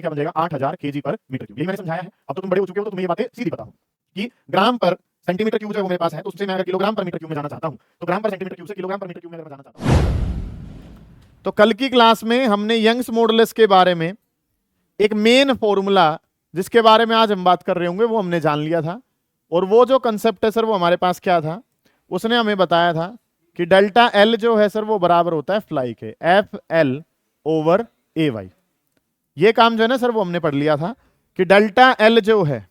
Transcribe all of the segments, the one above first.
क्या बन जाएगा 8000 kg पर मीटर क्यूब। यही मैंने समझाया है। अब तो तुम बड़े हो चुके हो तो तुम्हें ये बातें सीधी पता हो कि ग्राम पर सेंटीमीटर क्यूब जो है वो मेरे पास है, तो उससे मैं अगर किलोग्राम पर मीटर क्यूब में जाना चाहता हूं तो ग्राम पर सेंटीमीटर क्यूब से किलोग्राम पर मीटर क्यूब में अगर मैं जाना चाहता हूं। तो कल की क्लास में हमने यंग्स मॉडुलस के बारे में एक मेन फॉर्मूला जिसके बारे में आज हम बात कर रहे होंगे वो हमने जान लिया था। और वो जो कंसेप्ट है सर वो हमारे पास क्या था, उसने हमें बताया था कि डेल्टा एल जो है सर वो बराबर होता है फ्लाई के F L over A Y. ये काम जो है ना सर वो हमने पढ़ लिया था कि डेल्टा एल जो है,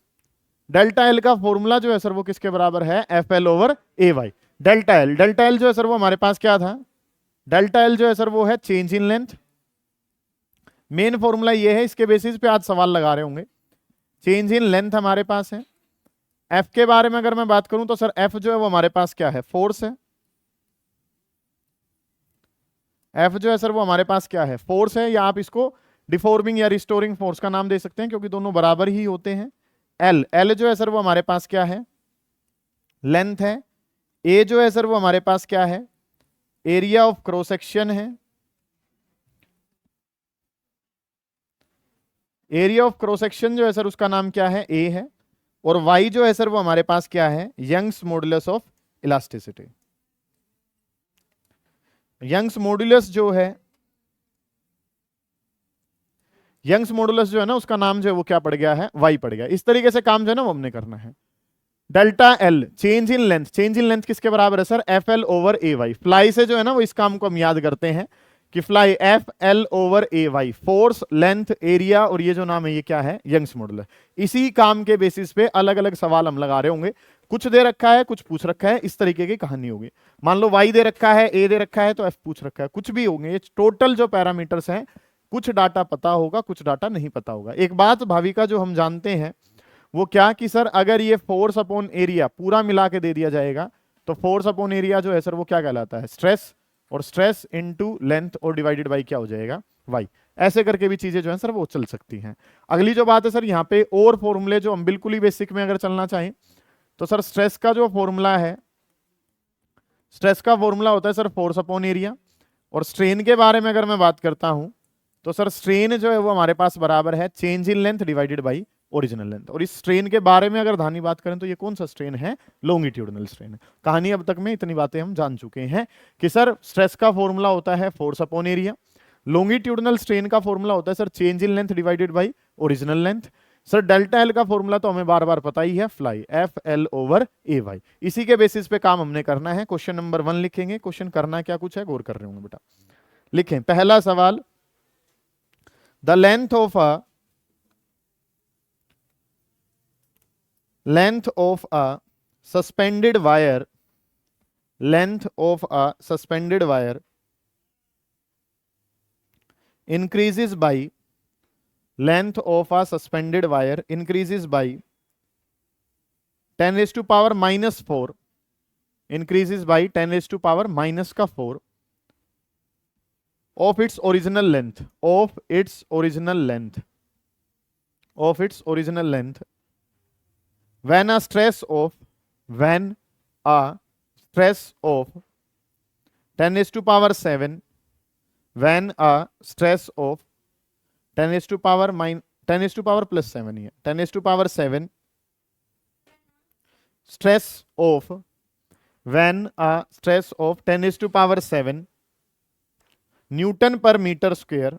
डेल्टा एल का फॉर्मूला जो है सर वो किसके बराबर है, F L over A Y. Delta L जो है सर वो हमारे पास क्या था, डेल्टा एल जो है सर वो है change in length. Main formula ये है, इसके बेसिस पे आज सवाल लगा रहे होंगे। चेंज इन लेंथ हमारे पास है। एफ के बारे में अगर मैं बात करूं तो सर एफ जो है वो हमारे पास क्या है, फोर्स है। एफ जो है सर वो हमारे पास क्या है, फोर्स है, या आप इसको डिफॉर्मिंग या रिस्टोरिंग फोर्स का नाम दे सकते हैं क्योंकि दोनों बराबर ही होते हैं। एल जो है सर वो हमारे पास क्या है, लेंथ है। ए जो है सर वो हमारे पास क्या है, एरिया ऑफ क्रॉस सेक्शन है। एरिया ऑफ क्रॉस सेक्शन जो है सर उसका नाम क्या है, ए है। और वाई जो है सर वो हमारे पास क्या है, Young's modulus of elasticity. Young's modulus जो है, यंग्स मॉडुलस जो है ना उसका नाम जो है वो क्या पड़ गया है, वाई पड़ गया। इस तरीके से काम जो है ना वो हमने करना है। Delta L change in length, change in length किसके बराबर है sir, F L over A Y. Fly से जो है ना वो इस काम को हम याद करते हैं कि fly F L over A Y, force, length, area, और ये जो नाम है ये क्या है, यंग्स मॉडुलस। इसी काम के बेसिस पे अलग अलग सवाल हम लगा रहे होंगे। कुछ दे रखा है, कुछ पूछ रखा है, इस तरीके की कहानी होगी। मान लो वाई दे रखा है, ए दे रखा है, तो एफ पूछ रखा है, कुछ भी होंगे। ये टोटल जो पैरामीटर्स हैं, कुछ डाटा पता होगा, कुछ डाटा नहीं पता होगा। एक बात भाविका जो हम जानते हैं वो क्या कि सर अगर ये फोर्स अपॉन एरिया पूरा मिला के दे दिया जाएगा तो फोर्स अपॉन एरिया जो है सर वो क्या कहलाता है, स्ट्रेस, और स्ट्रेस इनटू लेंथ और डिवाइडेड बाय क्या हो जाएगा, वाई। ऐसे करके भी चीजें जो है सर वो चल सकती हैं। अगली जो बात है सर यहाँ पे और फॉर्मूले जो हम बिल्कुल ही बेसिक में अगर चलना चाहें तो सर स्ट्रेस का जो फॉर्मूला है, स्ट्रेस का फॉर्मूला होता है सर फोर्स अपॉन एरिया। और स्ट्रेन के बारे में अगर मैं बात करता हूं तो सर स्ट्रेन जो है वो हमारे पास बराबर है change in length divided by original length. और इस स्ट्रेन के बारे में अगर धानी बात करें तो ये कौन सा स्ट्रेन है, लॉन्गिट्यूडनल स्ट्रेन है। कहानी अब तक में इतनी बातें हम जान चुके हैं कि सर स्ट्रेस का फॉर्मूला होता है force upon area, longitudinal strain का फॉर्मूला होता है sir change in length divided by original length. Sir delta L का फॉर्मूला तो हमें बार बार पता ही है, fly F L over A Y. इसी के बेसिस पे काम हमने करना है। क्वेश्चन नंबर 1 लिखेंगे। क्वेश्चन करना क्या कुछ है, गौर कर रहे होंगे बेटा। लिखें पहला सवाल, the length of a suspended wire, length of a suspended wire increases by, length of a suspended wire increases by 10 raised to power minus 4, increases by 10 raised to power minus का 4 of its original length, of its original length, of its original length, when a stress of 10 raised to power 7, when a stress of 10 raised to power 10 raised to power plus 7 here, 10 raised to power 7 stress of, when a stress of 10 raised to power 7 Newton per meter square,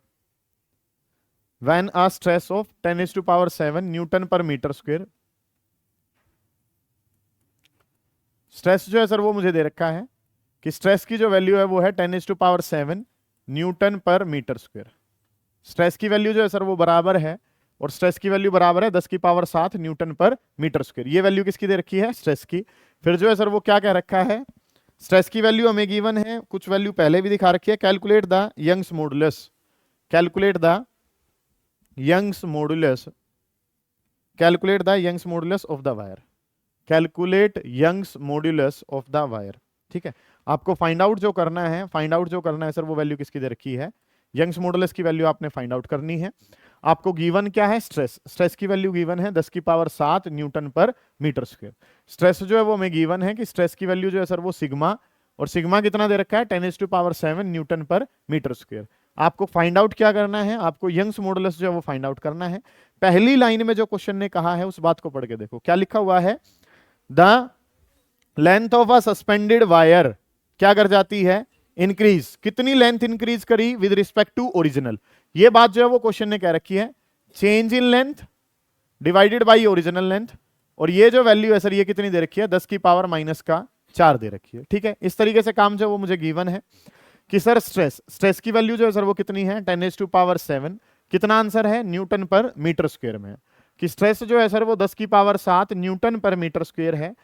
when a stress of 10 raised to power 7 Newton per meter square, stress जो है sir वो मुझे दे रखा है कि stress की जो value है वो है 10 raised to power 7 newton per metre square. Stress की वैल्यू जो है सर वो बराबर है, और स्ट्रेस की वैल्यू बराबर है 10 की power 7 newton per metre square. ये वैल्यू किसकी दे रखी है, स्ट्रेस की। फिर जो है सर वो क्या कह रखा है, स्ट्रेस की वैल्यू हमें गिवन है, कुछ वैल्यू पहले भी दिखा रखी है। Calculate the Young's modulus, calculate the Young's modulus, calculate the Young's modulus of the wire, calculate Young's modulus of the wire. ठीक है, आपको फाइंड आउट जो करना है, फाइंड आउट जो करना है सर वो वैल्यू किसकी दे रखी है, यंग्स मॉडुलस की वैल्यू आपने फाइंड आउट करनी है। आपको गिवन क्या है, स्ट्रेस, स्ट्रेस की वैल्यू गिवन है 10 की power 7 newton per metre square. Stress जो है वो हमें गिवन है कि स्ट्रेस की वैल्यू जो है सर वो सिग्मा, और सिग्मा कितना दे रखा है 10 raised to power 7 newton per metre square. आपको फाइंड आउट क्या करना है, आपको यंग्स मॉडुलस जो है वो फाइंड आउट करना है। पहली लाइन में जो क्वेश्चन ने कहा है उस बात को पढ़ के देखो क्या लिखा हुआ है। The length of a suspended wire क्या कर जाती है, इंक्रीज। कितनी लेंथ इंक्रीज करी विद रिस्पेक्ट टू ओरिजिनल, ये बात जो है वो क्वेश्चन ने कह रखी है, change in length divided by original length. और ये जो वैल्यू है सर ये कितनी दे रखी है, 10 की पावर माइनस का 4 दे रखी है। ठीक है, इस तरीके से काम जो है वो मुझे गिवन है कि सर स्ट्रेस की वैल्यू जो है सर वो कितनी है, 10⁻⁷। कितना आंसर है, न्यूटन पर मीटर स्क्वायर में है, कि स्ट्रेस जो है सर वो 10 की power 7 newton per metre square है।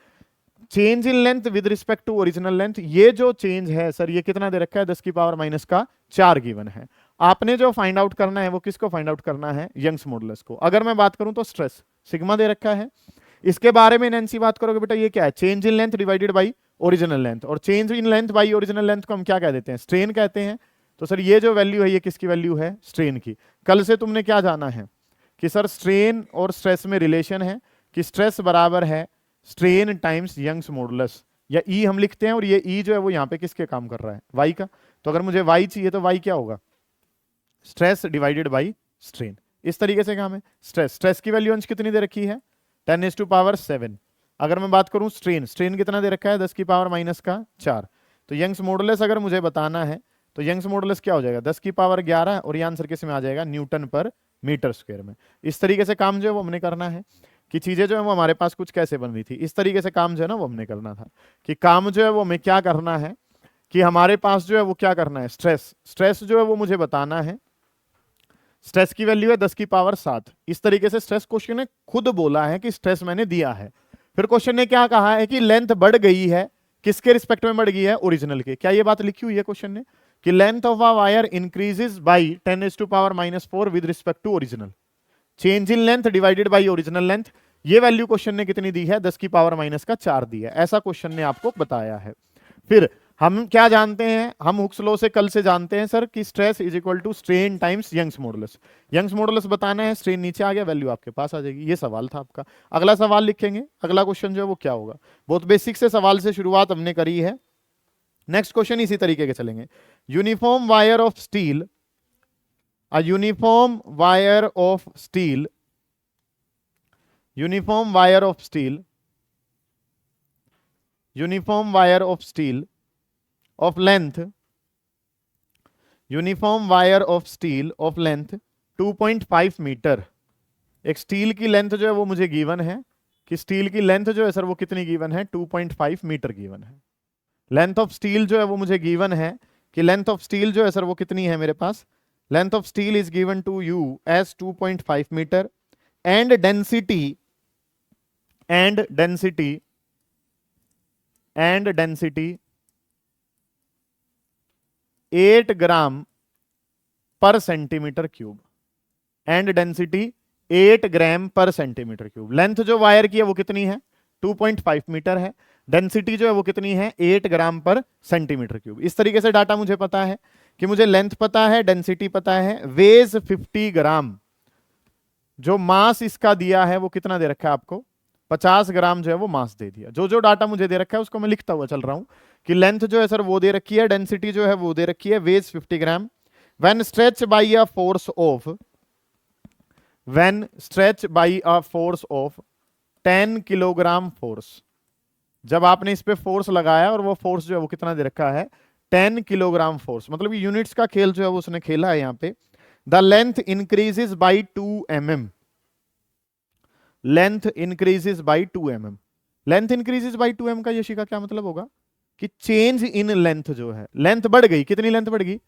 Change in length with respect to original length, ये जो चेंज है सर ये कितना दे रखा है, 10 की पावर माइनस का 4 गिवन है। आपने जो फाइंड आउट करना है वो किसको फाइंड आउट करना है, यंग्स मॉडुलस को। अगर मैं बात करूं तो स्ट्रेस सिग्मा दे रखा है, इसके बारे में नैन्सी बात करोगे बेटा ये क्या है, change in length divided by original length. और change in length by original length को हम क्या कह देते हैं, स्ट्रेन कहते हैं। तो सर ये जो वैल्यू है ये किसकी वैल्यू है, स्ट्रेन की। कल से तुमने क्या जाना है कि सर स्ट्रेन और स्ट्रेस में रिलेशन है कि स्ट्रेस बराबर है स्ट्रेन टाइम्स यंग्स मॉडुलस, या ई हम लिखते हैं, और ये ई जो है वो यहाँ पे किसके काम कर रहा है, वाई का। तो अगर मुझे वाई चाहिए तो वाई क्या होगा, स्ट्रेस डिवाइडेड बाई स्ट्रेन। इस तरीके से काम है। स्ट्रेस की वैल्यू अंश कितनी दे रखी है, 10⁻⁷। अगर मैं बात करूं स्ट्रेन कितना दे रखा है, 10 की पावर माइनस का 4। तो यंग्स मॉडुलस अगर मुझे बताना है तो यंग्स मॉडुलस क्या हो जाएगा, 10 की पावर 11, और ये आंसर किस में आ जाएगा, न्यूटन पर मीटर स्क्वायर में। इस तरीके से काम जो है वो हमने करना है कि चीजें जो है वो हमारे पास कुछ कैसे बन रही थी, इस तरीके से काम जो है ना वो हमने करना था कि काम जो है वो हमें क्या करना है कि हमारे पास जो है वो क्या करना है, स्ट्रेस जो है वो मुझे बताना है। स्ट्रेस की वैल्यू है 10 की पावर 7। इस तरीके से स्ट्रेस क्वेश्चन ने खुद बोला है कि स्ट्रेस मैंने दिया है। फिर क्वेश्चन ने क्या कहा है कि लेंथ बढ़ गई है, किसके रिस्पेक्ट में बढ़ गई है, ओरिजिनल के। क्या ये बात लिखी हुई है क्वेश्चन ने कि length of a wire increases by 10⁻⁻⁴ with respect to original, change in length divided by original length. ये वैल्यू क्वेश्चन ने कितनी दी है, 10 की पावर माइनस का 4 दी है, ऐसा क्वेश्चन ने आपको बताया है। फिर हम क्या जानते हैं, हम हुक्स लॉ से कल से जानते हैं सर कि stress is equal to strain times Young's modulus. Young's modulus बताना है, स्ट्रेन नीचे आ गया, वैल्यू आपके पास आ जाएगी। ये सवाल था आपका। अगला सवाल लिखेंगे, अगला क्वेश्चन जो है वो क्या होगा। बहुत बेसिक से सवाल से शुरुआत हमने करी है। नेक्स्ट क्वेश्चन इसी तरीके के चलेंगे। Uniform wire of steel, a uniform wire of steel, uniform wire of steel, uniform wire of steel of length, uniform wire of steel of length 2.5 metre. एक स्टील की लेंथ जो है वो मुझे गिवन है कि स्टील की लेंथ जो है सर वो कितनी गिवन है, 2.5 मीटर गिवन है। लेंथ ऑफ स्टील जो है वो मुझे गिवन है कि लेंथ ऑफ स्टील जो है सर वो कितनी है मेरे पास, length of steel is given to you as 2.5 metre and density, and density, and density 8 gram per centimetre cube, and density 8 gram per centimetre cube. Length जो वायर की है वो कितनी है, 2.5 मीटर है। डेंसिटी जो है वो कितनी है, 8 ग्राम पर सेंटीमीटर क्यूब। इस तरीके से डाटा मुझे पता है कि मुझे लेंथ पता है, डेंसिटी पता है, वेज 50 ग्राम। जो मास इसका दिया है वो कितना दे रखा है आपको, 50 ग्राम जो है वो मास दे दिया। जो जो डाटा मुझे दे रखा है उसको मैं लिखता हुआ चल रहा हूं कि लेंथ जो है सर वो दे रखी है, डेंसिटी जो है वो दे रखी है, weighs 50 gram. When stretch by a force of, when stretch by a force of 10 kilogram force, जब आपने इस पे फोर्स लगाया और वो फोर्स जो है वो कितना दे रखा है, 10 किलोग्राम फोर्स। मतलब यूनिट्स का खेल जो है वो उसने खेला है यहाँ पे। The length increases by 2 mm, length increases by 2 mm। Length increases by 2 mm का यशी का क्या मतलब होगा कि चेंज इन लेंथ जो है, लेंथ बढ़ गई, कितनी लेंथ बढ़ गई,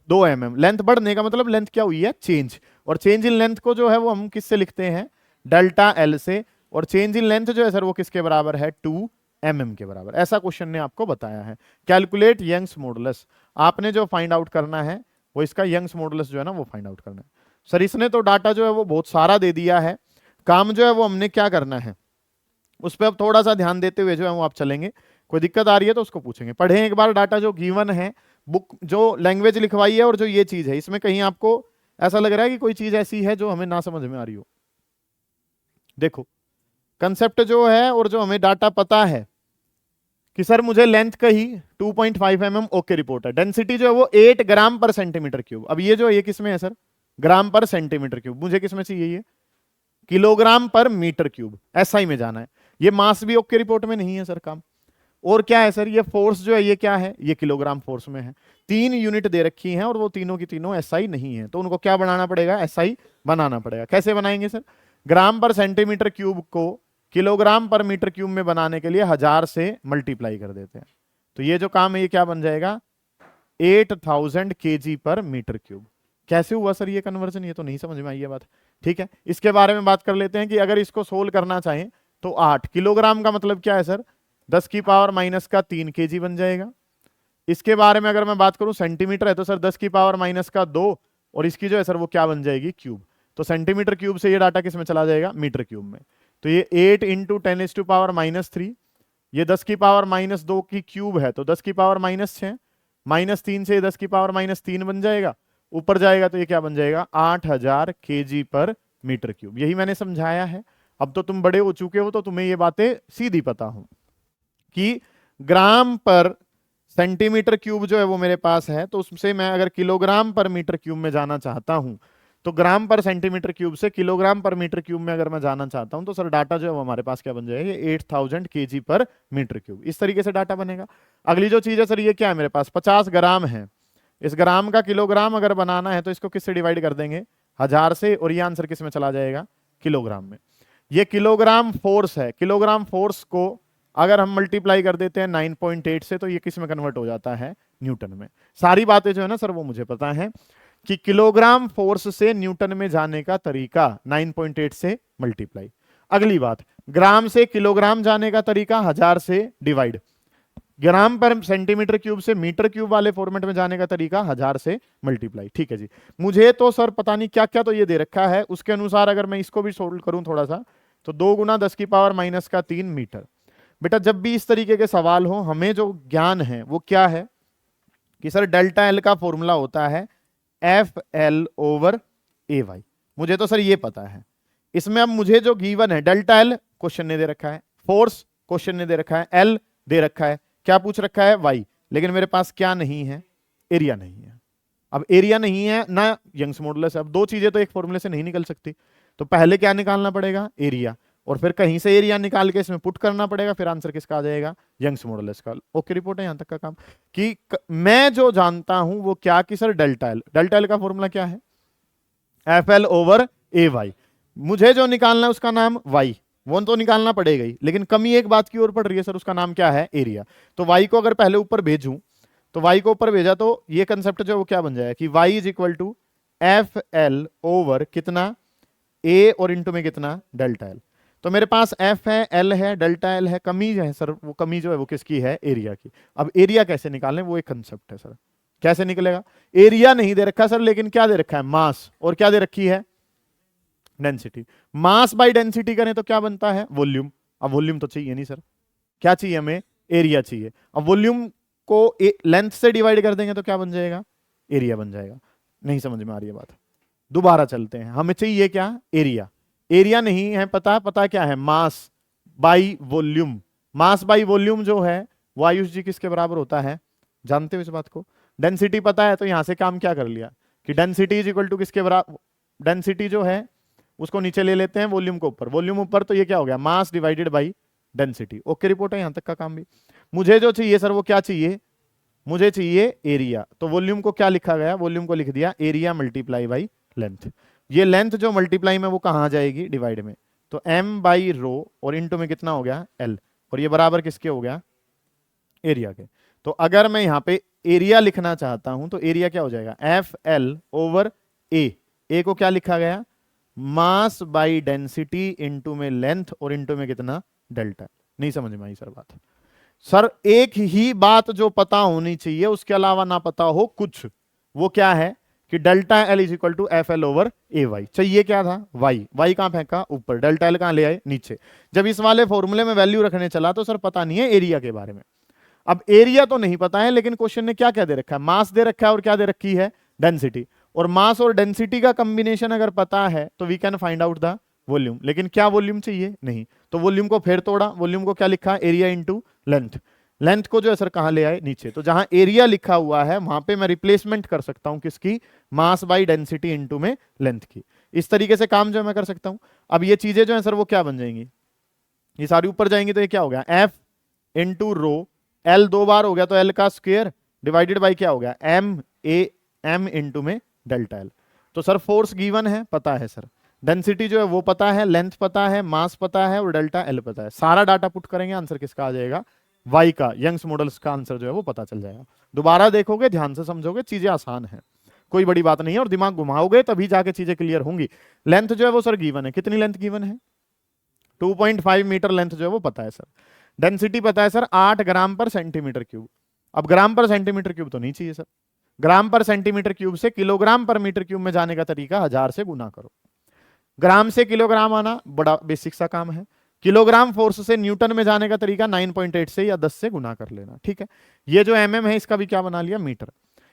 2 mm। लेंथ बढ़ने का मतलब लेंथ क्या हुई है, चेंज। और चेंज इन लेंथ को जो है वो हम किससे लिखते हैं, डेल्टा एल से। और चेंज इन लेंथ जो है सर वो किसके बराबर है, 2 mm के बराबर। ऐसा क्वेश्चन ने आपको बताया है। कैलकुलेट यंग्स मॉडुलस, आपने जो फाइंड आउट करना है वो इसका यंग्स मॉडुलस जो है ना वो फाइंड आउट करना है। सर इसने तो डाटा जो है वो बहुत सारा दे दिया है, काम जो है वो हमने क्या करना है उस पर अब थोड़ा सा ध्यान देते हुए जो है वो आप चलेंगे। कोई दिक्कत आ रही है तो उसको पूछेंगे। पढ़ें एक बार डाटा जो गिवन है, बुक जो लैंग्वेज लिखवाई है और जो ये चीज है, इसमें कहीं आपको ऐसा लग रहा है कि कोई चीज ऐसी है जो हमें ना समझ में आ रही हो। देखो कंसेप्ट जो है और जो हमें डाटा पता है कि सर मुझे लेंथ कही 2.5 mm, ओके रिपोर्ट है। डेंसिटी जो है वो 8 ग्राम पर सेंटीमीटर क्यूब। अब ये जो ये किस में है सर, ग्राम पर सेंटीमीटर क्यूब। मुझे किस में चाहिए, ये किलोग्राम पर मीटर क्यूब, एसआई में जाना है। ये मास भी ओके रिपोर्ट में नहीं है सर काम। और क्या है सर, ये फोर्स जो है ये क्या है, ये किलोग्राम फोर्स में है। 3 यूनिट दे रखी हैं और वो तीनों की तीनों एसआई नहीं है, तो उनको क्या बनाना पड़ेगा, एसआई बनाना पड़ेगा। कैसे बनाएंगे सर, ग्राम पर सेंटीमीटर क्यूब को किलोग्राम पर मीटर क्यूब में बनाने के लिए 1000 से मल्टीप्लाई कर देते हैं। तो ये जो काम है ये क्या बन जाएगा, 8000 kg पर मीटर क्यूब। कैसे हुआ सर ये कन्वर्जन, ये तो नहीं समझ में आई है बात। ठीक है, इसके बारे में बात कर लेते हैं कि अगर इसको सोल्व करना चाहें तो 8 किलोग्राम का मतलब क्या है सर, 10 की पावर माइनस का 3 kg बन जाएगा। इसके बारे में अगर मैं बात करूं सेंटीमीटर है तो सर 10 की पावर माइनस का 2, और इसकी जो है सर वो क्या बन जाएगी, क्यूब। तो सेंटीमीटर क्यूब से ये डाटा किस में चला जाएगा, मीटर क्यूब में। तो ये 8 इंटू 10⁻⁻3, ये 10 की पावर -2 की क्यूब है तो 10 की पावर -6, -3 से 10 की पावर -3 बन जाएगा। ऊपर जाएगा तो ये क्या बन जाएगा, 8000 kg पर मीटर क्यूब। यही मैंने समझाया है। अब तो तुम बड़े हो चुके हो तो तुम्हें ये बातें सीधी पता हो कि ग्राम पर सेंटीमीटर क्यूब जो है वो मेरे पास है, तो उससे मैं अगर किलोग्राम पर मीटर क्यूब में जाना चाहता हूं तो ग्राम पर सेंटीमीटर क्यूब से किलोग्राम पर मीटर क्यूब में अगर मैं जाना चाहता हूं तो सर डाटा जो है वो हमारे पास क्या बन जाएगा, 8000 kg पर मीटर क्यूब। इस तरीके से डाटा बनेगा। अगली जो चीज है सर, ये क्या है मेरे पास 50 ग्राम है। इस ग्राम का किलोग्राम अगर बनाना है तो इसको किससे डिवाइड कर देंगे, 1000 से, और ये आंसर किस में चला जाएगा, किलोग्राम में। ये किलोग्राम फोर्स है। किलोग्राम फोर्स को अगर हम मल्टीप्लाई कर देते हैं 9.8 से तो ये किस में कन्वर्ट हो जाता है, न्यूटन में। सारी बातें जो है ना सर वो मुझे पता है कि किलोग्राम फोर्स से न्यूटन में जाने का तरीका 9.8 से मल्टीप्लाई। अगली बात, ग्राम से किलोग्राम जाने का तरीका 1000 से डिवाइड। ग्राम पर सेंटीमीटर क्यूब से मीटर क्यूब वाले फॉर्मेट में जाने का तरीका 1000 से मल्टीप्लाई। ठीक है जी। मुझे तो सर पता नहीं क्या क्या तो ये दे रखा है, उसके अनुसार अगर मैं इसको भी सोल्व करूं थोड़ा सा तो 2 गुना 10 की पावर -3 मीटर। बेटा जब भी इस तरीके के सवाल हो, हमें जो ज्ञान है वो क्या है कि सर डेल्टा एल का फॉर्मूला होता है FL/AY। मुझे तो सर ये पता है। इसमें अब मुझे जो गिवन है, डेल्टा एल क्वेश्चन ने दे रखा है, फोर्स क्वेश्चन ने दे रखा है, एल दे रखा है, क्या पूछ रखा है, वाई। लेकिन मेरे पास क्या नहीं है, एरिया नहीं है। अब एरिया नहीं है ना यंग्स मॉडुलस है। अब दो चीजें तो एक फॉर्मूले से नहीं निकल सकती, तो पहले क्या निकालना पड़ेगा, एरिया, और फिर कहीं से एरिया निकाल के इसमें पुट करना पड़ेगा, फिर आंसर किसका आ जाएगा, यंग्स मॉडुलस का। ओके रिपोर्ट है यहां तक का काम। कि मैं जो जानता हूं वो क्या कि sir delta L, delta L का फॉर्मूला क्या है, FL/AY। मुझे जो निकालना है उसका नाम वाई, वो तो निकालना पड़ेगा ही, लेकिन कमी एक बात की ओर पड़ रही है सर, उसका नाम क्या है, एरिया। तो वाई को अगर पहले ऊपर भेजूं तो वाई को ऊपर भेजा तो ये कंसेप्ट जो वो क्या बन जाएगा कि Y is equal to FL/ कितना, ए और इंटू में कितना, डेल्टा एल। तो मेरे पास एफ है, एल है, डेल्टा एल है, कमी जो है सर वो कमी जो है वो किसकी है, एरिया की। अब एरिया कैसे निकालें वो एक कंसेप्ट है सर, कैसे निकलेगा। एरिया नहीं दे रखा सर, लेकिन क्या दे रखा है, मास, और क्या दे रखी है, डेंसिटी। मास बाय डेंसिटी करें तो क्या बनता है, वॉल्यूम। अब वॉल्यूम तो चाहिए नहीं सर, क्या चाहिए हमें, एरिया चाहिए। अब वॉल्यूम को लेंथ से डिवाइड कर देंगे तो क्या बन जाएगा, एरिया बन जाएगा। नहीं समझ में आ रही है बात, दोबारा चलते हैं। हमें चाहिए क्या, एरिया। एरिया नहीं है पता क्या है, mass by volume. Mass by volume जो है वो आयुष जी किसके बराबर होता है, जानते हो इस बात को। डेंसिटी पता है तो यहां से काम क्या कर लिया कि डेंसिटी इज इक्वल टू किसके बराबर, डेंसिटी जो है उसको नीचे ले लेते हैं, वॉल्यूम को ऊपर, वॉल्यूम ऊपर, तो ये क्या हो गया, mass divided by density. Okay report है यहां तक का काम भी। मुझे जो चाहिए सर वो क्या चाहिए, मुझे चाहिए एरिया। तो वॉल्यूम को क्या लिखा गया, वॉल्यूम को लिख दिया एरिया मल्टीप्लाई बाई लेंथ। ये लेंथ जो मल्टीप्लाई में वो कहां जाएगी, डिवाइड में। तो m बाई रो और इंटू में कितना हो गया, l, और ये बराबर किसके हो गया, एरिया के। तो अगर मैं यहां पे एरिया लिखना चाहता हूं तो एरिया क्या हो जाएगा, FL/A। ए को क्या लिखा गया, मास बाई डेंसिटी इंटू में लेंथ और इंटू में कितना, डेल्टा। नहीं समझ में आई सर बात। सर एक ही बात जो पता होनी चाहिए, उसके अलावा ना पता हो कुछ, वो क्या है कि delta L is equal to FL/AY। चाहिए क्या था, वाई। वाई कहां फेंका, ऊपर। डेल्टा एल कहां ले आए, नीचे। जब इस वाले फॉर्मूले में वैल्यू रखने चला तो सर पता नहीं है एरिया के बारे में। अब एरिया तो नहीं पता है, लेकिन क्वेश्चन ने क्या क्या दे रखा है, मास दे रखा है और क्या दे रखी है, डेंसिटी। और मास और डेंसिटी का कॉम्बिनेशन अगर पता है तो we can find out the volume. लेकिन क्या वॉल्यूम चाहिए, नहीं। तो वॉल्यूम को फिर तोड़ा, वॉल्यूम को क्या लिखा, एरिया इंटू लेंथ। लेंथ को जो है सर कहां ले आए, नीचे। तो जहां एरिया लिखा हुआ है वहां पे मैं रिप्लेसमेंट कर सकता हूं किसकी, मास बाई डेंसिटी इनटू में लेंथ की। इस तरीके से काम जो है मैं कर सकता हूं। अब ये चीजें जो है सर वो क्या बन जाएंगी, ये सारी ऊपर जाएंगी, तो ये क्या हो गया, एफ इंटू रो, एल 2 बार हो गया तो एल का स्क्वायर डिवाइडेड बाई क्या हो गया, एम इंटू में डेल्टा एल। तो सर फोर्स गिवन है, पता है सर, डेंसिटी जो है वो पता है, लेंथ पता है, मास पता है और डेल्टा एल पता है। सारा डाटा पुट करेंगे, आंसर किसका आ जाएगा, वाई का। यंग्स मॉडल्स का आंसर जो है वो पता चल जाएगा। दोबारा देखोगे, ध्यान से समझोगे, चीजें आसान है, कोई बड़ी बात नहीं है, और दिमाग घुमाओगे तभी जाके चीजें क्लियर होंगी। लेंथ जो है वो सर गिवन है, कितनी लेंथ गिवन है, 2.5 मीटर लेंथ जो है वो पता है सर। डेंसिटी पता है sir 8 gram per centimetre cube. अब ग्राम पर सेंटीमीटर क्यूब तो नहीं चाहिए सर, ग्राम पर सेंटीमीटर क्यूब से किलोग्राम पर मीटर क्यूब में जाने का तरीका 1000 से गुना करो। ग्राम से किलोग्राम आना बड़ा बेसिक सा काम है। किलोग्राम फोर्स से न्यूटन में जाने का तरीका 9.8 से या 10 से गुना कर लेना, ठीक है। ये जो mm है इसका भी क्या बना लिया, मीटर।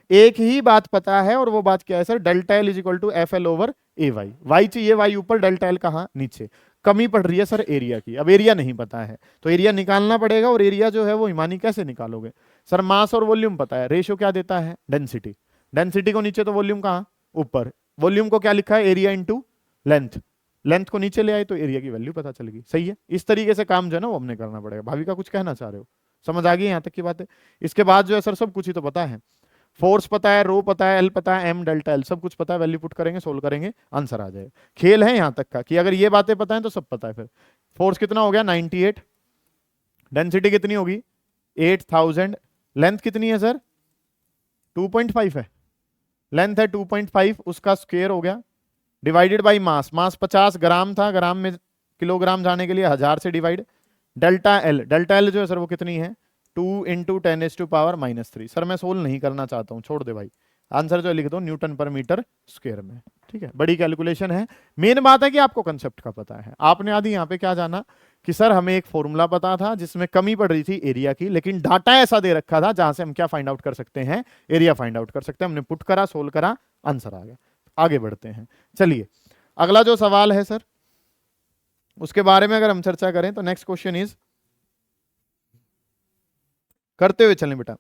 एक ही बात पता है, और वो बात क्या है sir, delta L is equal to F L over A Y. Y चाहिए, वाई ऊपर, डेल्टा एल कहाँ, नीचे। कमी पड़ रही है सर एरिया की। अब एरिया नहीं पता है तो एरिया निकालना पड़ेगा, और एरिया जो है वो हिमानी कैसे निकालोगे सर, मास और वॉल्यूम पता है, रेशियो क्या देता है, डेंसिटी। डेंसिटी को नीचे तो वॉल्यूम कहाँ, ऊपर। वॉल्यूम को क्या लिखा है, एरिया इंटू लेंथ। लेंथ को नीचे ले आए तो एरिया की वैल्यू पता चल गई, सही है। इस तरीके से काम जो है ना वो हमने करना पड़ेगा। भाभी का कुछ कहना चाह रहे हो, समझ आ गई यहाँ तक की बात है। इसके बाद जो है सर सब कुछ ही तो पता है, फोर्स पता है, रो पता है, एल पता है, एम डेल्टा एल सब कुछ पता है, वैल्यू पुट करेंगे, सोल्व करेंगे, आंसर आ जाएगा। खेल है यहाँ तक का कि अगर ये बातें पता है तो सब पता है। फिर फोर्स कितना हो गया 98, डेंसिटी कितनी होगी 8000, लेंथ कितनी है सर 2.5 है, लेंथ है 2.5, उसका स्क्वायर हो गया डिवाइडेड बाई मास। मास 50 ग्राम था, ग्राम में किलोग्राम जाने के लिए 1000 से divide. Delta L, delta L जो है सर वो कितनी है 2 इंटू 10⁻⁻3। सर मैं सोल्व नहीं करना चाहता हूं, छोड़ दे भाई, आंसर जो लिख दो न्यूटन पर मीटर स्क्वायर में, ठीक है। बड़ी कैलकुलेशन है, मेन बात है कि आपको कंसेप्ट का पता है। आपने आधी यहाँ पे क्या जाना कि सर हमें एक फॉर्मूला पता था जिसमें कमी पड़ रही थी एरिया की, लेकिन डाटा ऐसा दे रखा था जहां से हम क्या फाइंड आउट कर सकते हैं, एरिया फाइंड आउट कर सकते हैं। हमने पुट करा, सोल्व करा, आंसर आ गया। आगे बढ़ते हैं, चलिए अगला जो सवाल है सर उसके बारे में अगर हम चर्चा करें तो नेक्स्ट क्वेश्चन इज, करते हुए चलें बेटा।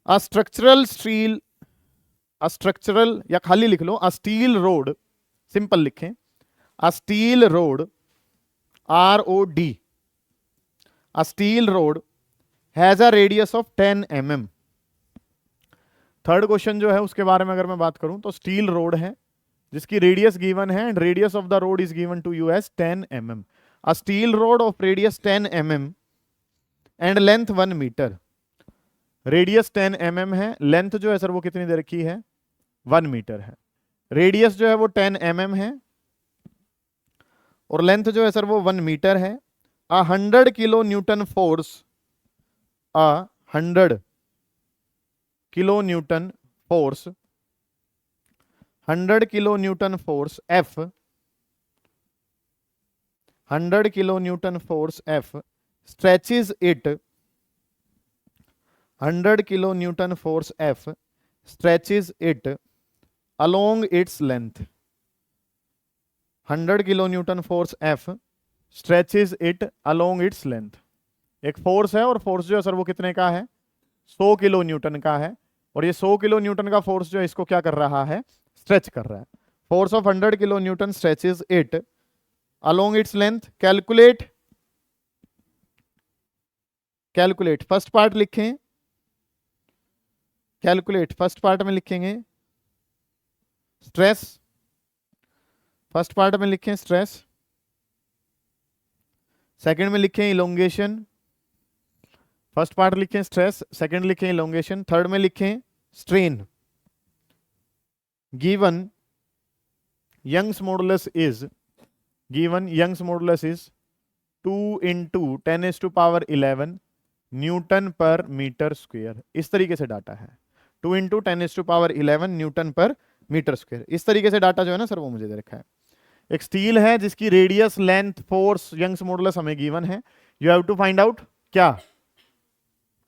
अ स्ट्रक्चरल या खाली लिख लो, अ स्टील रोड, सिंपल लिखें, a steel rod ROD, a steel rod has a radius of 10 mm। Third question जो है उसके बारे में अगर मैं बात करूं तो स्टील रोड है जिसकी रेडियस गिवन है, and radius of the rod is given to you as 10 mm। A steel rod of radius 10 mm and length 1 metre. Radius 10 mm है, लेंथ जो है सर वो कितनी दे रखी है 1 मीटर है। रेडियस जो है वो 10 mm है और लेंथ जो है सर वो 1 मीटर है। 100 kilo Newton force, 100 kilo Newton force, 100 kilo Newton force F, 100 kilo Newton force F stretches it, 100 kilo Newton force F stretches it along its length। 100 kilo Newton force F stretches it along its length। एक force है और force जो है sir वो कितने का है 100 kilo Newton का है, और ये 100 किलो न्यूटन का फोर्स जो है इसको क्या कर रहा है, स्ट्रेच कर रहा है। Force of 100 kilo Newton stretches it along its length. Calculate first part लिखें, कैलकुलेट फर्स्ट पार्ट में लिखेंगे स्ट्रेस, फर्स्ट पार्ट में लिखें स्ट्रेस, सेकंड में लिखें इलोंगेशन, फर्स्ट पार्ट लिखें स्ट्रेस, सेकंड लिखें इलोंगेशन, थर्ड में लिखें strain. Given Young's modulus is, given Young's modulus is 2 into 10⁻11 newton per metre square. इस तरीके से डाटा है 2 into 10⁻11 newton per metre square. इस तरीके से डाटा जो है ना सर वो मुझे दे रखा है। एक स्टील है जिसकी radius, length, force, Young's modulus हमें गिवन है। You have to find out क्या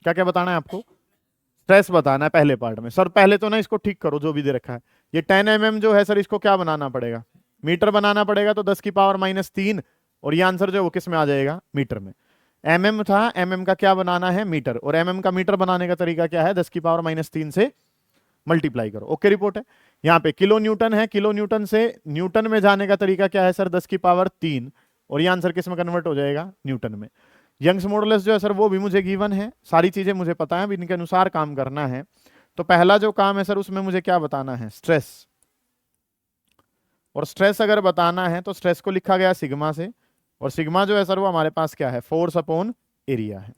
क्या क्या बताना है आपको, स्ट्रेस बताना है पहले पार्ट में। सर पहले तो ना इसको ठीक करो जो भी दे रखा है। ये 10 mm जो है सर इसको क्या बनाना पड़ेगा, मीटर बनाना पड़ेगा, तो 10⁻³ और ये आंसर जो है वो किस में आ जाएगा, मीटर में। mm था, mm का क्या बनाना है, मीटर, और mm का मीटर बनाने का तरीका क्या है, 10 की पावर -3 से मल्टीप्लाई करो। ओके रिपोर्ट है। यहाँ पे किलो न्यूटन है, किलो न्यूटन से न्यूटन में जाने का तरीका क्या है सर, 10 की पावर 3, और ये आंसर किस में कन्वर्ट हो जाएगा, न्यूटन में। यंग्स मॉडुलस जो है सर वो भी मुझे गिवन है, सारी चीजें मुझे पता है, अब इनके अनुसार काम करना है। तो पहला जो काम है सर उसमें मुझे क्या बताना है, स्ट्रेस, और स्ट्रेस अगर बताना है तो स्ट्रेस को लिखा गया सिग्मा से, और सिग्मा जो है सर वो हमारे पास क्या है, फोर्स अपॉन एरिया है।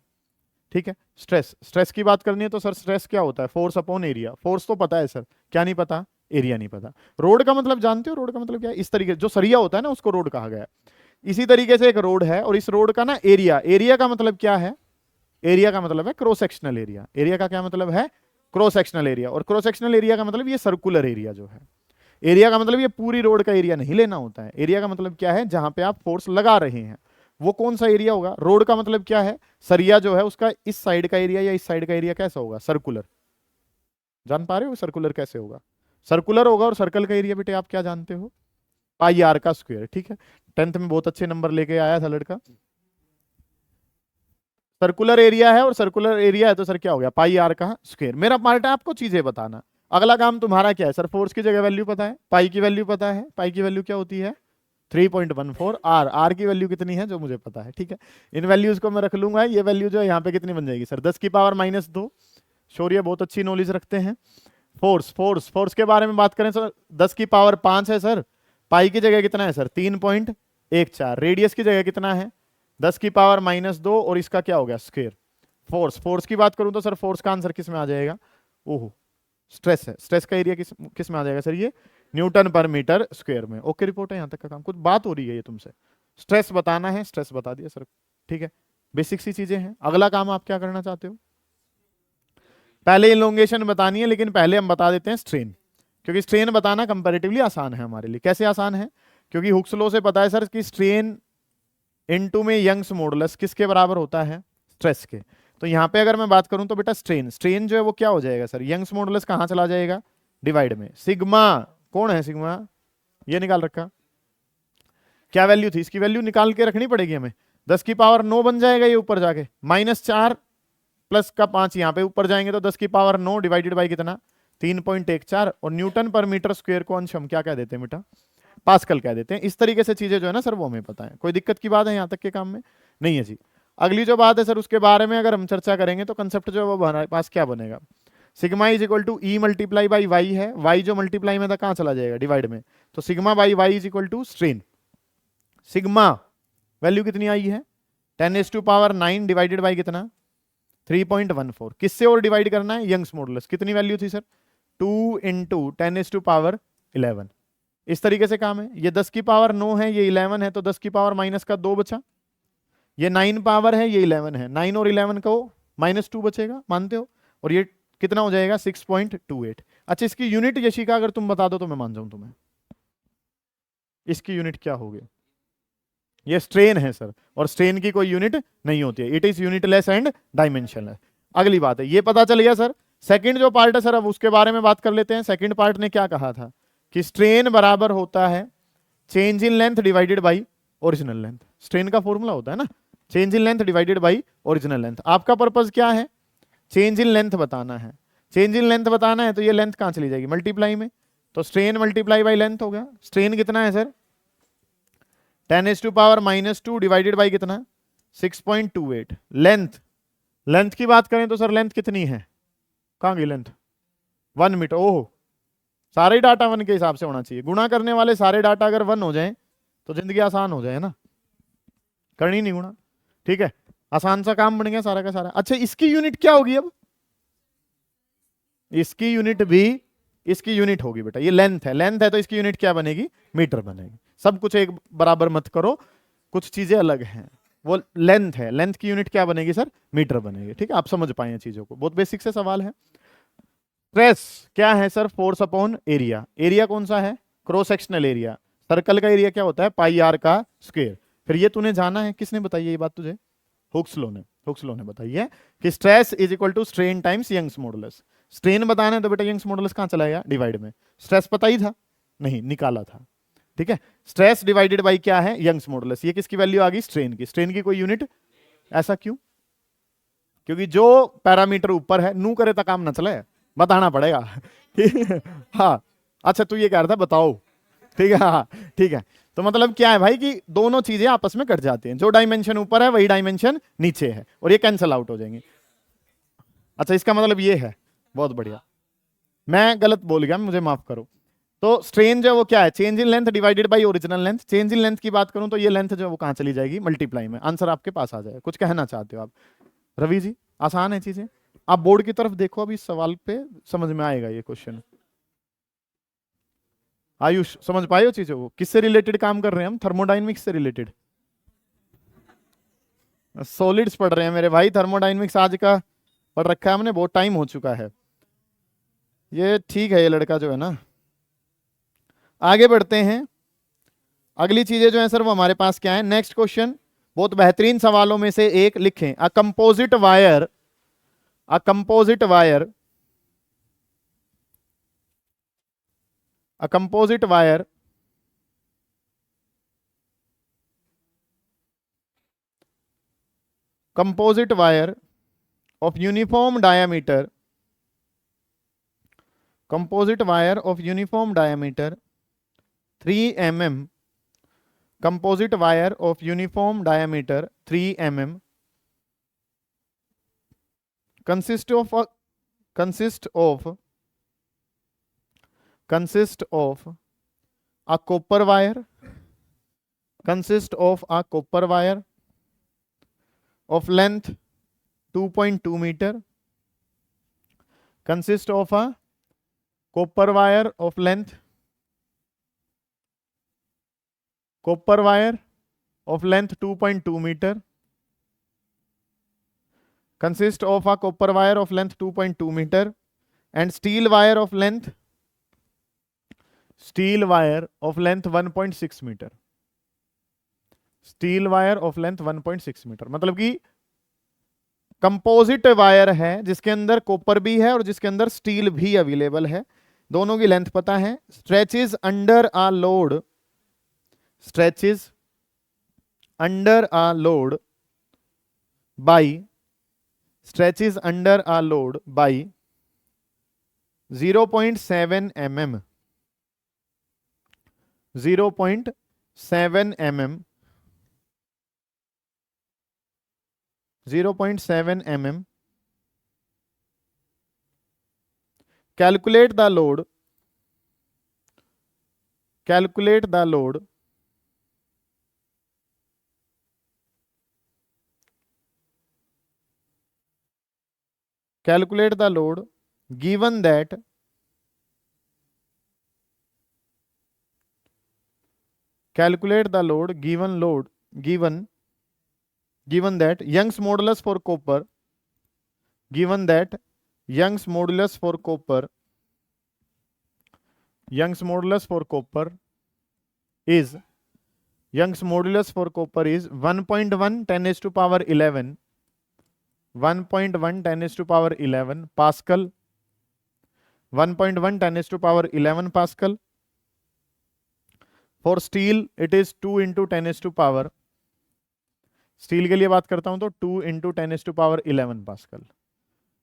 ठीक है, स्ट्रेस, स्ट्रेस की बात करनी है तो सर स्ट्रेस क्या होता है, फोर्स अपॉन एरिया। फोर्स तो पता है सर, क्या नहीं पता, एरिया नहीं पता। रोड का मतलब जानते हो, रोड का मतलब क्या है, इस तरीके जो सरिया होता है ना उसको रोड कहा गया है। इसी तरीके से एक रोड है, और इस रोड का ना एरिया, एरिया का मतलब क्या है, एरिया का मतलब है क्रॉस सेक्शनल एरिया। एरिया का क्या मतलब है, क्रॉस सेक्शनल एरिया, और क्रॉस सेक्शनल एरिया का मतलब ये सर्कुलर एरिया जो है। एरिया का मतलब ये पूरी रोड का एरिया नहीं लेना होता है। एरिया का मतलब क्या है, जहां पे आप फोर्स लगा रहे हैं वो कौन सा एरिया होगा। रोड का मतलब क्या है, सरिया जो है उसका इस साइड का एरिया या इस साइड का एरिया कैसा होगा, सर्कुलर। जान पा रहे हो सर्कुलर कैसे होगा, सर्कुलर होगा। और सर्कल का एरिया बेटे आप क्या जानते हो, पाई आर का स्क्वायर। ठीक है, 10th में बहुत अच्छे नंबर लेके आया था लड़का। सर्कुलर एरिया है, और सर्कुलर एरिया है तो सर क्या हो गया, पाई आर का स्क्वायर। मेरा पार्ट है आपको चीजें बताना। अगला काम तुम्हारा क्या है सर, फोर्स की जगह वैल्यू पता है, पाई की वैल्यू पता है, पाई की वैल्यू क्या होती है 3.14, आर की वैल्यू कितनी है जो मुझे पता है। ठीक है, इन वैल्यूज को मैं रख लूंगा। ये वैल्यू जो है यहाँ पे कितनी बन जाएगी सर, 10 की पावर -2। शौर्य बहुत अच्छी नॉलेज रखते हैं। फोर्स, फोर्स, फोर्स के बारे में बात करें सर, 10 की पावर 5 है सर, पाई की जगह कितना है सर 3.14, रेडियस की जगह कितना है 10 की पावर -2, और इसका क्या हो गया स्क्वायर। फोर्स, फोर्स की बात करूं तो सर फोर्स का आंसर किस में आ जाएगा, ओहो स्ट्रेस है, स्ट्रेस का एरिया किस किस में आ जाएगा सर, ये न्यूटन पर मीटर स्क्वायर में। ओके रिपोर्ट है, यहाँ तक का काम। कुछ बात हो रही है ये तुमसे, स्ट्रेस बताना है, स्ट्रेस बता दिया सर। ठीक है, बेसिक सी चीजें हैं। अगला काम आप क्या करना चाहते हो, पहले इलोंगेशन बतानी है, लेकिन पहले हम बता देते हैं स्ट्रेन, क्योंकि स्ट्रेन बताना कंपैरेटिवली आसान है हमारे लिए। कैसे आसान है, क्योंकि हुक्स लॉ से पता है सर कि स्ट्रेन इनटू में यंग्स मॉडुलस किसके बराबर होता है, स्ट्रेस के। तो यहां पे अगर मैं बात करूं तो बेटा स्ट्रेन, स्ट्रेन जो है वो क्या हो जाएगा सर, यंग्स मॉडुलस कहां चला जाएगा, डिवाइड में। सिग्मा कौन है, सिग्मा ये निकाल रखा, क्या वैल्यू थी इसकी, वैल्यू निकाल के रखनी पड़ेगी हमें। 10 की पावर 9 बन जाएगा ये ऊपर जाके, -4 प्लस का 5 यहाँ पे ऊपर जाएंगे तो 10 की पावर 9 डिवाइडेड बाई कितना 3.14, और न्यूटन पर मीटर स्क्वायर को अंश हम क्या कह देते हैं बेटा, पास्कल कह देते हैं। इस तरीके से चीजें जो है ना सर वो हमें पता है। कोई दिक्कत की बात है यहाँ तक के काम में, नहीं है जी। अगली जो बात है सर उसके बारे में अगर हम चर्चा करेंगे तो कंसेप्ट जो है वो हमारे पास क्या बनेगा, sigma is equal to E multiply by Y है, वाई जो मल्टीप्लाई में था कहाँ चला जाएगा, डिवाइड में। तो sigma by Y is equal to strain. Sigma value कितनी आई है 10⁻⁹ डिवाइडेड बाई कितना 3.14, किससे और डिवाइड करना है, यंग्स मॉडुलस। कितनी वैल्यू थी सर 2 × 10⁻11। इस तरीके से काम है। ये 10 की पावर 9 है, ये 11 है, तो 10 की पावर -2 बचा। ये 9 पावर है, ये 11 है, 9 और 11 को -2 बचेगा, मानते हो। और ये कितना हो जाएगा 6.28। अच्छा इसकी यूनिट यशिका अगर तुम बता दो तो मैं मान जाऊं तुम्हें, इसकी यूनिट क्या होगी। ये स्ट्रेन है सर, और स्ट्रेन की कोई यूनिट नहीं होती है, it is unitless and dimensionless. अगली बात है, ये पता चल गया सर। सेकंड जो पार्ट है सर अब उसके बारे में बात कर लेते हैं। सेकंड पार्ट ने क्या कहा था कि स्ट्रेन बराबर होता है change in length divided by original length. Strain का फॉर्मूला होता है ना change in length divided by original length. आपका पर्पज क्या है, चेंज इन लेंथ बताना है। चेंज इन लेंथ बताना है तो ये लेंथ कहां चली जाएगी, मल्टीप्लाई में। तो स्ट्रेन मल्टीप्लाई बाई लेंथ हो गया। स्ट्रेन कितना है सर 10⁻⁻2 डिवाइडेड बाई कितना 6.28। लेंथ, लेंथ की बात करें तो सर लेंथ कितनी है, कहां गई लेंथ 1 मीटर। ओह सारे ही डाटा 1 के हिसाब से होना चाहिए। गुणा करने वाले सारे डाटा अगर 1 हो जाए तो जिंदगी आसान हो जाए ना, करनी नहीं गुणा। ठीक है, आसान सा काम बन गया सारा का सारा। अच्छा इसकी यूनिट क्या होगी, अब इसकी यूनिट भी इसकी यूनिट होगी बेटा। ये लेंथ है, लेंथ है तो इसकी यूनिट क्या बनेगी, मीटर बनेगी। सब कुछ एक बराबर मत करो, कुछ चीजें अलग हैं। वो लेंथ है, लेंथ की यूनिट क्या बनेगी सर, मीटर बनेगी। ठीक है, आप समझ पाए चीजों को, बहुत बेसिक से सवाल है। स्ट्रेस क्या है sir, force upon area. Area कौन सा है, क्रॉस सेक्शनल एरिया। सर्कल का एरिया क्या होता है, पाई आर का स्क्वायर। फिर ये तूने जाना है, किसने बताई है ये बात तुझे, हुक्स लॉ ने। हुक्स लॉ ने बताई है कि stress is equal to strain times Young's modulus. Strain बताना है तो बेटा यंग्स मॉडुलस कहां चला गया, डिवाइड में। स्ट्रेस पता ही था, नहीं निकाला था। ठीक है, स्ट्रेस डिवाइडेड बाई क्या है, यंग्स मॉडुलस। ये किसकी वैल्यू आ गई, स्ट्रेन की। स्ट्रेन की कोई यूनिट ऐसा क्यों? क्योंकि जो पैरामीटर ऊपर है, नू करे तो काम ना चले, बताना पड़ेगा। हाँ, अच्छा तू ये कह रहा था बताओ, ठीक है, हाँ ठीक है। तो मतलब क्या है भाई कि दोनों चीजें आपस में कट जाती हैं, जो डायमेंशन ऊपर है वही डायमेंशन नीचे है, और ये कैंसिल आउट हो जाएंगे। अच्छा इसका मतलब ये है, बहुत बढ़िया, मैं गलत बोल गया, मुझे माफ करो। तो स्ट्रेन जो है वो क्या है, change in length divided by original length. Change in length की बात करूं तो ये लेंथ जो है वो कहां चली जाएगी, मल्टीप्लाई में, आंसर आपके पास आ जाएगा। कुछ कहना चाहते हो आप रवि जी? आसान है चीजें, आप बोर्ड की तरफ देखो, अभी सवाल पे समझ में आएगा ये क्वेश्चन। आयुष समझ पाए हो चीजों को, किससे रिलेटेड काम कर रहे हैं हम, थर्मोडाइनमिक्स से रिलेटेड। सॉलिड्स पढ़ रहे हैं मेरे भाई, थर्मोडाइनमिक्स आज का पढ़ रखा है हमने, बहुत टाइम हो चुका है। ये ठीक है, ये लड़का जो है ना। आगे बढ़ते हैं, अगली चीजें जो है सर वो हमारे पास क्या है, नेक्स्ट क्वेश्चन बहुत बेहतरीन सवालों में से एक लिखें। A composite wire, a composite wire, a composite wire composite wire of uniform diameter, composite wire of uniform diameter 3 mm, composite wire of uniform diameter 3 mm consist of a copper wire, consist of a copper wire of length 2.2 meter, consist of a copper wire of length, copper wire of length 2.2 meter, consist of a copper wire of length 2.2 meter and steel wire of length 1.6 metre, steel wire of length 1.6 metre. मतलब कि composite wire है जिसके अंदर copper भी है और जिसके अंदर स्टील भी अवेलेबल है, दोनों की लेंथ पता है। Stretches under a load, stretches under a load by, stretches under a load by 0.7 mm, 0.7 mm, 0.7 mm, calculate the load, calculate the load calculate the load given that calculate the load given that Young's modulus for copper, given that Young's modulus for copper, Young's modulus for copper is, Young's modulus for copper is 1.1 10 is to power 11, 1.1 10 is to power 11 Pascal, 1.1 10 is to power 11 Pascal. For steel it is 2 into 10 is to power, steel के लिए बात करता हूं तो 2 into 10 is to power 11 pascal.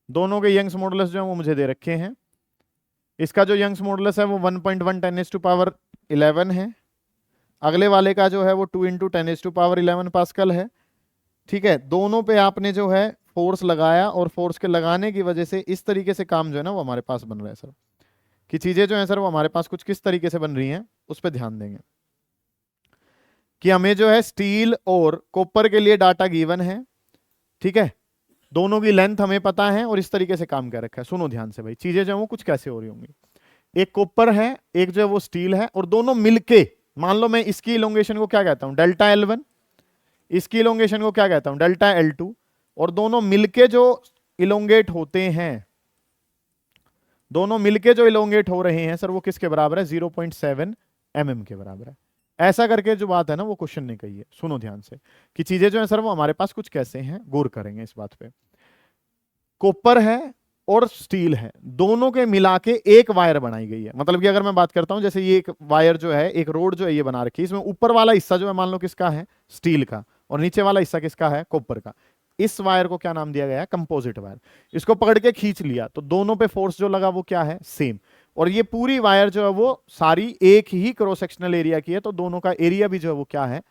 दोनों के Young's modulus जो है वो मुझे दे रखे हैं। इसका जो यंग्स मॉडुलस है वो 1.1 10 is to power 11 है, अगले वाले का जो है वो 2 into 10 is to power 11 pascal है। ठीक है, दोनों पे आपने जो है फोर्स लगाया और फोर्स के लगाने की वजह से इस तरीके से काम जो है ना वो हमारे पास बन रहा है सर, कि चीजें जो है सर वो हमारे पास कुछ किस तरीके से बन रही हैं उस पर ध्यान देंगे। कि हमें जो है स्टील और कॉपर के लिए डाटा गिवन है, ठीक है, दोनों की लेंथ हमें पता है और इस तरीके से काम कर रखा है। सुनो ध्यान से भाई, चीजें जो है वो कुछ कैसे हो रही होंगी। एक कॉपर है, एक जो है वो स्टील है, और दोनों मिलके, मान लो मैं इसकी इलोंगेशन को क्या कहता हूं, डेल्टा L1, इसकी इलोंगेशन को क्या कहता हूं, डेल्टा L2, और दोनों मिलके जो इलोंगेट होते हैं, दोनों मिलके जो इलोंगेट हो रहे हैं सर वो किसके बराबर है, 0.7 mm के बराबर है। ऐसा करके जो बात है ना वो क्वेश्चन ने कही है। सुनो ध्यान से कि चीजें जो है सर वो हमारे पास कुछ कैसे हैं, गौर करेंगे इस बात पे। कॉपर है और स्टील है, दोनों के मिला के एक वायर बनाई गई है। मतलब कि अगर मैं बात करता हूं जैसे ये एक वायर जो है, एक रोड जो है ये बना रखी है, इसमें ऊपर वाला हिस्सा जो है मान लो किसका है, स्टील का, और नीचे वाला हिस्सा किसका है, कॉपर का। इस वायर को क्या नाम दिया गया है? Composite wire. इसको पकड़ के खींच लिया तो दोनों पे फोर्स जो लगा वो क्या है? सेम। और ये पूरी वायर जो है वो सारी एक ही क्रॉस सेक्शनल एरिया की है, तो दोनों का एरिया भी जो है वो क्या है?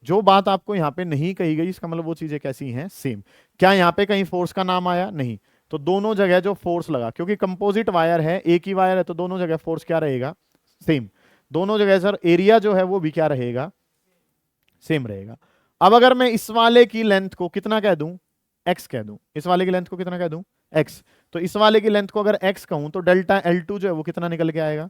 जो बात आपको यहाँ पे नहीं कही गई इसका मतलब वो चीजें कैसी हैं? सेम। क्या यहाँ पे कहीं फोर्स का नाम आया? नहीं। तो दोनों जगह जो फोर्स लगा, क्योंकि कंपोजिट वायर है, एक ही वायर है, तो दोनों जगह फोर्स क्या रहेगा? सेम। दोनों जगह सर एरिया जो है वो भी क्या रहेगा? सेम रहेगा। अब अगर मैं इस वाले की लेंथ को कितना कह दूं? एक्स कह दूं। इस वाले की लेंथ को कितना कह दूं? एक्स। तो इस वाले की लेंथ को अगर एक्स कहूं तो डेल्टा L2 जो है वो कितना निकल के आएगा?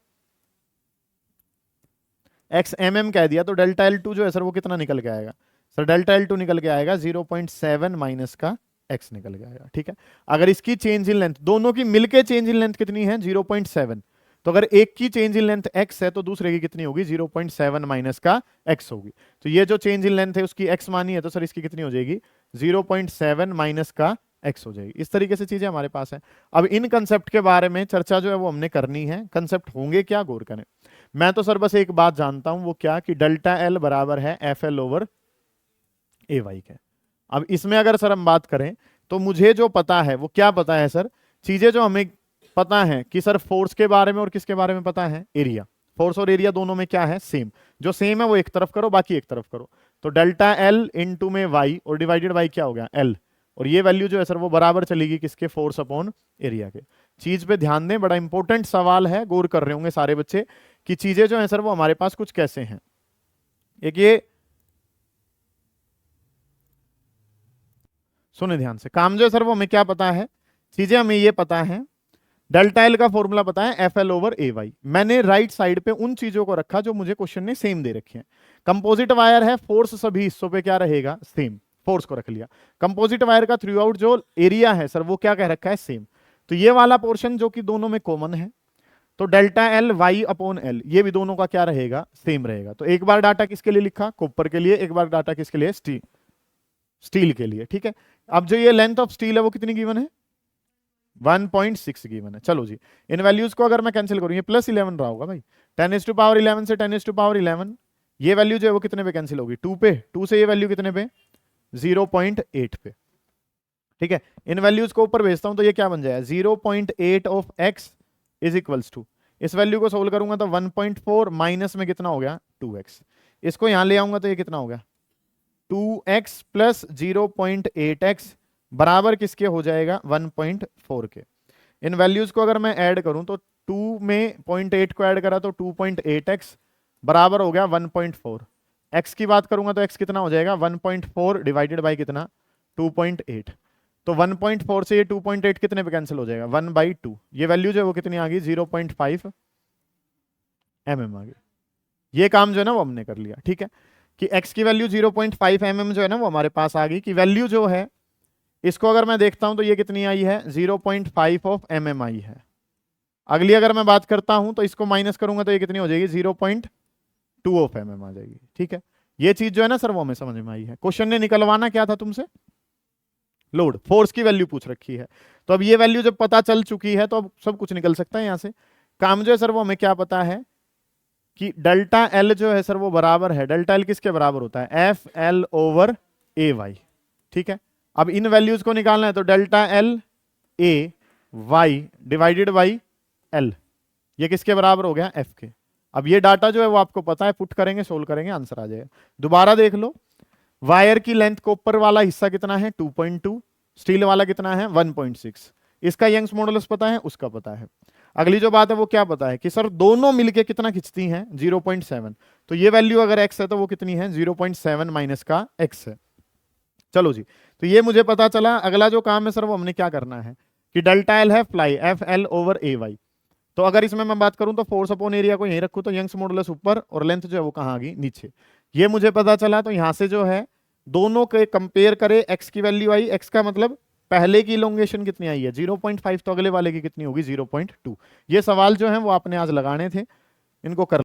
एक्स mm कह दिया तो डेल्टा L2 जो है सर वो कितना निकल के आएगा? सर डेल्टा L2 निकल के आएगा 0.7 माइनस का x निकल के आएगा। ठीक है। अगर इसकी चेंज इन लेंथ, दोनों की मिलके चेंज इन लेंथ कितनी है? 0.7। तो अगर एक की चेंज इन लेंथ x है तो दूसरे की कितनी होगी? 0.7 माइनस का x होगी। तो ये जो चेंज इन लेंथ है उसकी x मानी है तो सर इसकी कितनी हो जाएगी? 0.7 माइनस का x हो जाएगी। इस तरीके से चीजें हमारे पास है। अब इन कंसेप्ट के बारे में चर्चा जो है वो हमने करनी है। कंसेप्ट होंगे क्या? गौर करें। मैं तो सर बस एक बात जानता हूं, वो क्या? कि डेल्टा L बराबर है FL ओवर AY के। अब इसमें अगर सर हम बात करें तो मुझे जो पता है वो क्या पता है सर? चीजें जो हमें पता है कि सर फोर्स के बारे में और किसके बारे में पता है? एरिया। फोर्स और एरिया दोनों में क्या है? सेम। जो सेम है वो एक तरफ करो, बाकी एक तरफ करो। तो डेल्टा L इंटू में Y और डिवाइडेड बाई क्या हो गया? L। और ये वैल्यू जो है सर वो बराबर चलेगी किसके? फोर्स अपॉन एरिया के। चीज पे ध्यान दें, बड़ा इंपॉर्टेंट सवाल है, गौर कर रहे होंगे सारे बच्चे कि चीजें जो है सर वो हमारे पास कुछ कैसे हैं। एक ये सुने ध्यान से, काम जो है सर वो हमें क्या पता है? चीजें हमें ये पता है, डेल्टा L का फॉर्मूला पता है FL ओवर AY। मैंने राइट साइड पे उन चीजों को रखा जो मुझे क्वेश्चन ने सेम दे रखे हैं। कंपोजिट वायर है, फोर्स सभी हिस्सों पे क्या रहेगा? सेम। फोर्स को रख लिया। कंपोजिट वायर का थ्रू आउट जो एरिया है सर वो क्या कह रखा है? सेम। तो ये वाला पोर्शन जो कि दोनों में कॉमन है, तो delta L Y upon L ये भी दोनों का क्या रहेगा? सेम रहेगा। तो एक बार डाटा किसके लिए लिखा? कॉपर के लिए। एक बार डाटा किसके लिए? स्टील के लिए। ठीक है। अब जो ये लेंथ ऑफ स्टील है वो कितनी गिवन है? 1.6 गिवन है। चलो जी, इन वैल्यूज को अगर मैं कैंसिल करूं, ये +11 रहा होगा भाई। 10⁻11 से 10⁻11 ये वैल्यू जो है वो कितने पे कैंसिल होगी? 2 पे। 2 से ये वैल्यू कितने पे? 0.8 पे। ठीक है। इन वैल्यूज को ऊपर भेजता हूं तो ये क्या बन जाएगा? 0.8 of x is equals to, इस वैल्यू को सोल्व करूंगा तो 1.4 माइनस में कितना हो गया? 2x। इसको यहां ले आऊंगा तो ये कितना हो गया? 2x प्लस 0.8x बराबर किसके हो जाएगा? 1.4 के। इन वैल्यूज को अगर मैं ऐड करूं तो 2 में 0.8 को ऐड करा तो 2.8x बराबर हो गया 1.4। x की बात करूंगा तो x कितना हो जाएगा? 1.4 डिवाइडेड बाई कितना? 2.8। तो 1.4 से ये 2.8 कितने पे कैंसिल हो जाएगा? 1/2। ये वैल्यू जो है वो कितनी आ गई? 0.5 mm आ गई। ये काम जो है ना वो हमने कर लिया। ठीक है, कि x की वैल्यू 0.5 mm जो है ना वो हमारे पास आ गई। कि वैल्यू जो है इसको अगर मैं देखता हूं तो ये कितनी आई है? 0.5 ऑफ mm आई है। अगली अगर मैं बात करता हूं तो इसको माइनस करूंगा तो ये कितनी हो जाएगी? 0.2 ऑफ mm आ जाएगी। ठीक है, ये चीज जो है ना सर वो हमें समझ में आई है। क्वेश्चन ने निकलवाना क्या था तुमसे? लोड, फोर्स की वैल्यू पूछ रखी है। तो अब ये वैल्यू जब पता चल चुकी है तो अब सब कुछ निकल सकता है यहां से। काम जो है सर वो हमें क्या पता है कि डेल्टा L जो है सर वो बराबर है, डेल्टा L किसके बराबर होता है? FL over AY। ठीक है, अब इन वैल्यूज को निकालना है तो delta L AY divided by L ये किसके बराबर हो गया? F के। अब ये डाटा जो है वो आपको पता है, पुट करेंगे, सोल्व करेंगे, आंसर आ जाएगा। दोबारा देख लो, वायर की लेंथ कॉपर वाला हिस्सा कितना है? 2.2। स्टील वाला कितना है? 1.6। इसका यंग्स मॉडुलस पता है, उसका पता है। अगली जो बात है वो क्या पता है कि सर दोनों मिलके कितना खींचती हैं? 0.7। तो ये वैल्यू अगर x है तो वो कितनी है? 0.7 माइनस का x है। चलो जी, तो ये मुझे पता चला। अगला जो काम है सर वो हमने क्या करना है कि डेल्टा L है फ्लाई FL ओवर AY। तो अगर इसमें मैं बात करूं तो फोर्स अपॉन एरिया को यहीं रखूं तो यंग्स मॉडुलस ऊपर और लेंथ जो है वो कहां आ गई? नीचे। ये मुझे पता चला। तो यहां से जो है दोनों के कंपेयर करें, x की वैल्यू आई, x का मतलब पहले की इलोंगेशन कितनी आई है? 0.5। तो अगले वाले की कितनी होगी? 0.2। ये सवाल जो है वो आपने आज लगाने थे, इनको कर